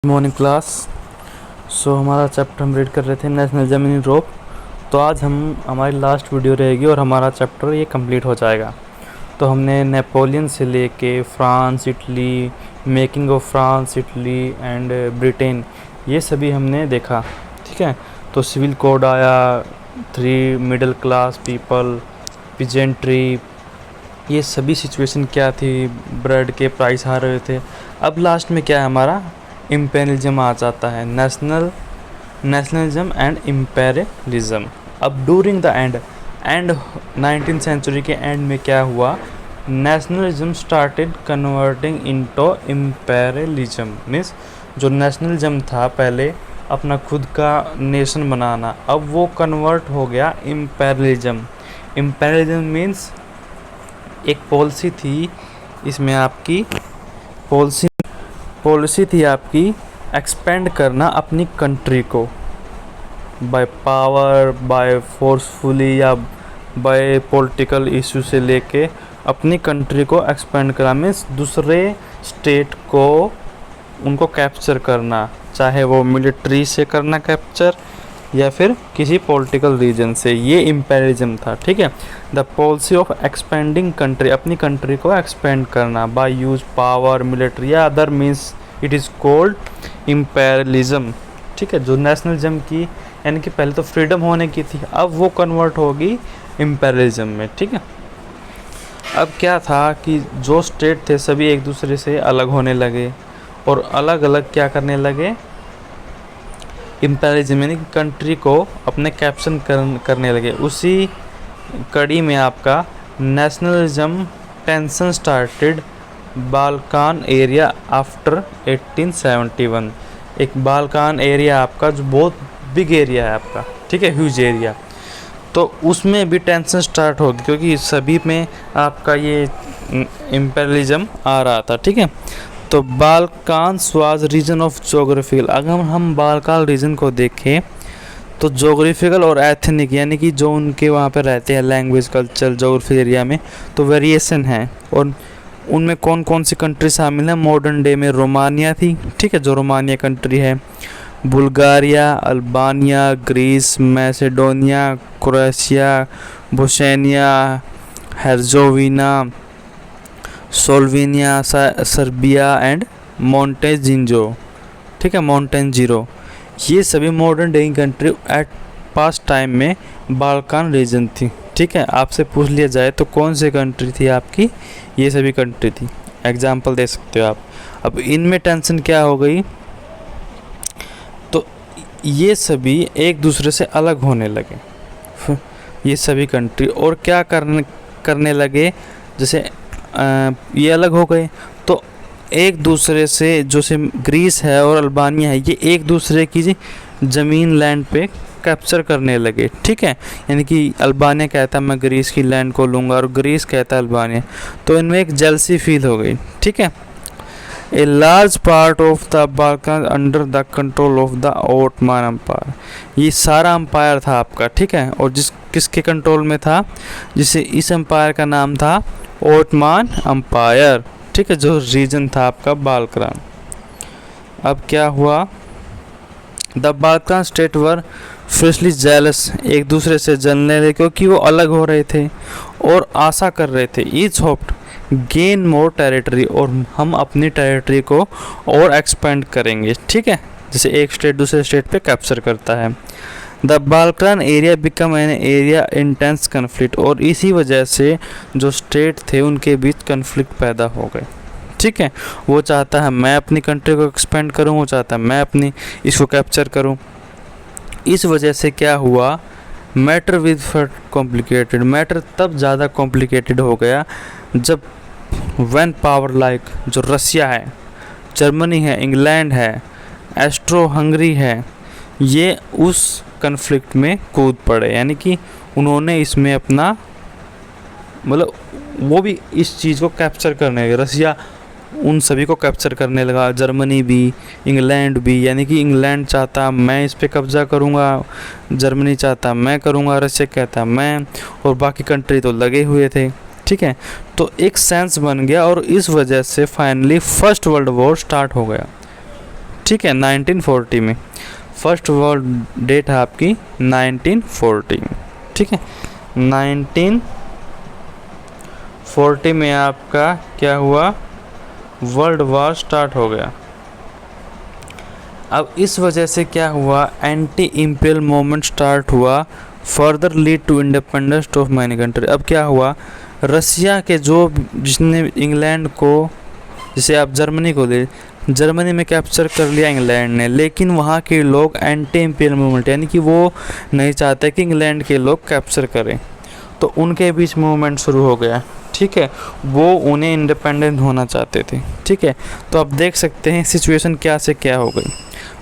Morning class. हमारा chapter हम read कर रहे थे नेशनलिज्म इन यूरोप। तो आज हमारी लास्ट वीडियो रहेगी और हमारा चैप्टर ये कंप्लीट हो जाएगा। तो हमने नेपोलियन से लेके France, Italy, making of France, Italy and Britain, ये सभी हमने देखा। ठीक है, तो सिविल कोड आया, 3 मिडिल क्लास पीपल, पिजेंट्री, ये सभी सिचुएशन क्या थी, ब्रेड के प्राइस आ रहे थे। अब लास्ट में क्या है हमारा, इम्पेरियलिज्म आ जाता है, नेशनलिज्म एंड इम्पेरियलिज्म। अब during the end 19th century के एंड में क्या हुआ, nationalism started converting into imperialism. Means जो नेशनलिज्म था पहले अपना खुद का नेशन बनाना, अब वो कन्वर्ट हो गया इम्पेरियलिज्म। इम्पेरियलिज्म मीन्स एक पॉलिसी थी, इसमें आपकी पॉलिसी थी आपकी एक्सपेंड करना अपनी कंट्री को बाय पावर, बाय फोर्सफुली या बाय पॉलिटिकल इशू से लेके अपनी कंट्री को एक्सपेंड करना। मीन्स दूसरे स्टेट को उनको कैप्चर करना, चाहे वो मिलिट्री से करना कैप्चर या फिर किसी पॉलिटिकल रीजन से, ये इम्पेरियलिज्म था। ठीक है, the policy of expanding country, अपनी कंट्री को एक्सपेंड करना बाय यूज पावर, मिलिट्री या other means, it is cold imperialism. ठीक है, जो नेशनलिज्म की यानी कि पहले तो फ्रीडम होने की थी, अब वो कन्वर्ट होगी इम्पेरियलिज्म में। ठीक है, अब क्या था कि जो स्टेट थे सभी एक दूसरे से अलग होने लगे और अलग अलग क्या करने लगे, इम्पेरियलिज्म यानी कि कंट्री को अपने कैप्चर करने लगे। उसी कड़ी में आपका nationalism tension started Balkan area after 1871। एक बाल्कान एरिया आपका जो बहुत बिग एरिया है आपका, ठीक है, ह्यूज एरिया, तो उसमें भी टेंशन स्टार्ट होगी क्योंकि सभी में आपका ये इम्पेरियलिज्म आ रहा था। ठीक है, तो बाल्कान्स वाज रीजन ऑफ जोग्राफिकल, अगर हम बाल्कान रीजन को देखें तो जोग्राफिकल और एथनिक यानी कि जो उनके वहाँ पे रहते हैं लैंग्वेज, कल्चर, जोग्राफी एरिया में तो वेरिएशन है। और उनमें कौन कौन सी कंट्री शामिल है, मॉडर्न डे में रोमानिया थी, ठीक है, जो रोमानिया कंट्री है, Bulgaria, Albania, Greece, Macedonia, Croatia, Bosnia Herzegovina, Slovenia, Serbia and मोंटेजिंजो। ठीक है, मोंटेजिरो, ये सभी modern day country at past time में बाल्कान रीजन थी। ठीक है, आपसे पूछ लिया जाए तो कौन सी कंट्री थी आपकी, ये सभी कंट्री थी, एग्जाम्पल दे सकते हो आप। अब इनमें टेंशन क्या हो गई, तो ये सभी एक दूसरे से अलग होने लगे ये सभी कंट्री, और क्या करने लगे, जैसे ये अलग हो गए तो एक दूसरे से, जो से ग्रीस है और अल्बानिया है, ये एक दूसरे की ज़मीन लैंड पे कैप्चर करने लगे। ठीक है, यानी कि अल्बानिया कहता है मैं ग्रीस की लैंड को लूँगा और ग्रीस कहता है अल्बानिया, तो इनमें एक जेलसी फील हो गई। ठीक है, a large part of the Balkan under the control of the Ottoman empire, ये सारा अम्पायर था आपका। ठीक है, और किसके कंट्रोल में था, जिसे इस अम्पायर का नाम था ओटमान अम्पायर। ठीक है, जो रीजन था आपका बाल्कान। अब क्या हुआ, the Balkan state were fiercely jealous, एक दूसरे से जलने लगे क्योंकि वो अलग हो रहे थे और आशा कर रहे थे, each hoped gain more territory, और हम अपनी टेरिटरी को और एक्सपेंड करेंगे। ठीक है, जैसे एक स्टेट दूसरे स्टेट पे कैप्चर करता है। The Balkan area become an area intense conflict, और इसी वजह से जो स्टेट थे उनके बीच कन्फ्लिक्ट पैदा हो गए। ठीक है, वो चाहता है मैं अपनी कंट्री को एक्सपेंड करूं, वो चाहता है मैं अपनी इसको कैप्चर करूं। इस वजह से क्या हुआ, मैटर विद कॉम्प्लिकेटेड, मैटर तब ज़्यादा कॉम्प्लिकेटेड हो गया जब वन पावर लाइक, जो रसिया है, जर्मनी है, इंग्लैंड है, एस्ट्रो हंगरी है, ये उस कन्फ्लिक्ट में कूद पड़े, यानी कि उन्होंने इसमें अपना मतलब वो भी इस चीज़ को कैप्चर करने लगे। रसिया उन सभी को कैप्चर करने लगा, जर्मनी भी, इंग्लैंड भी, यानी कि इंग्लैंड चाहता मैं इस पे कब्जा करूँगा, जर्मनी चाहता मैं करूँगा, रसिया कहता मैं, और बाकी कंट्री तो लगे हुए थे। ठीक है, तो एक सेंस बन गया और इस वजह से finally first world war start हो गया। ठीक है, 1940 में फर्स्ट वॉर डेट है आपकी 1940, ठीक है। 1940 में आपका क्या हुआ, वर्ल्ड वॉर स्टार्ट हो गया। अब इस वजह से क्या हुआ, एंटी इंपीरियल मूवमेंट स्टार्ट हुआ, further lead to independence of many country. अब क्या हुआ, रसिया के जो जिसने इंग्लैंड को, जैसे आप जर्मनी को ले, जर्मनी में कैप्चर कर लिया इंग्लैंड ने, लेकिन वहाँ के लोग एंटी इंपीरियल मूवमेंट, यानी कि वो नहीं चाहते कि इंग्लैंड के लोग कैप्चर करें, तो उनके बीच मूवमेंट शुरू हो गया, ठीक है। वो उन्हें इंडिपेंडेंट होना चाहते थे, ठीक है। तो आप देख सकते हैं सिचुएशन क्या से क्या हो गई।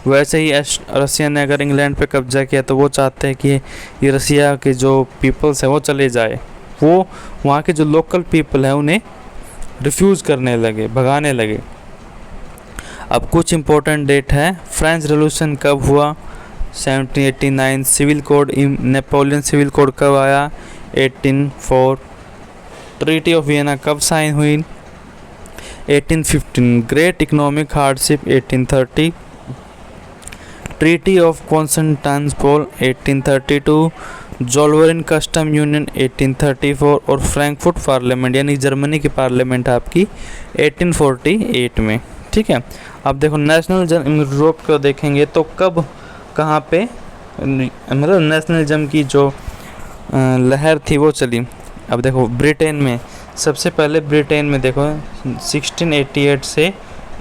वैसे ही रसिया ने अगर इंग्लैंड पे कब्जा किया तो वो चाहते हैं कि ये रसिया के जो पीपल्स हैं वो चले जाए, वो वहाँ के जो लोकल पीपल हैं उन्हें रिफ्यूज़ करने लगे, भगाने लगे। अब कुछ इम्पोर्टेंट डेट है, फ्रेंच रेवोल्यूशन कब हुआ, 1789। Civil code, Napoleon civil code कब आया, 1804। ट्रीटी ऑफ वियना कब साइन हुई, 1815। Great economic hardship 1830। Treaty of Constantinople 1832। Zollverein custom union 1834 और फ्रैंकफर्ट पार्लियामेंट यानी जर्मनी की पार्लियामेंट आपकी 1848 में, ठीक है। अब देखो नेशनलिज्म यूरोप को देखेंगे तो कब कहाँ पे मतलब नेशनलिज्म की जो लहर थी वो चली। अब देखो ब्रिटेन में, सबसे पहले ब्रिटेन में देखो 1688 से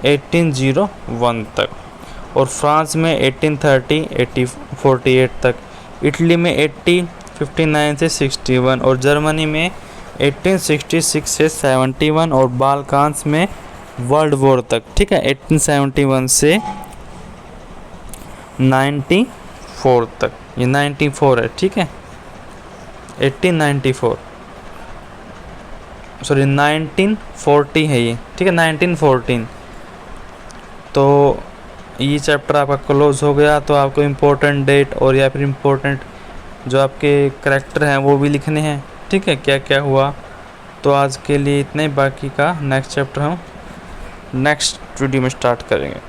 1801 तक, और फ्रांस में 1830 48 तक, इटली में 1859 से 61, और जर्मनी में 1866 से 71, और बाल्कान्स में वर्ल्ड वॉर तक, ठीक है, 1871 से 94 तक, ये 94 है, ठीक है, 1894 सॉरी 1940 है ये, ठीक है, 1914। तो ये चैप्टर आपका क्लोज हो गया। तो आपको इम्पोर्टेंट डेट और या फिर इम्पोर्टेंट जो आपके करैक्टर हैं वो भी लिखने हैं, ठीक है, क्या क्या हुआ। तो आज के लिए इतने, बाकी का नेक्स्ट चैप्टर हम नेक्स्ट वीडियो में स्टार्ट करेंगे।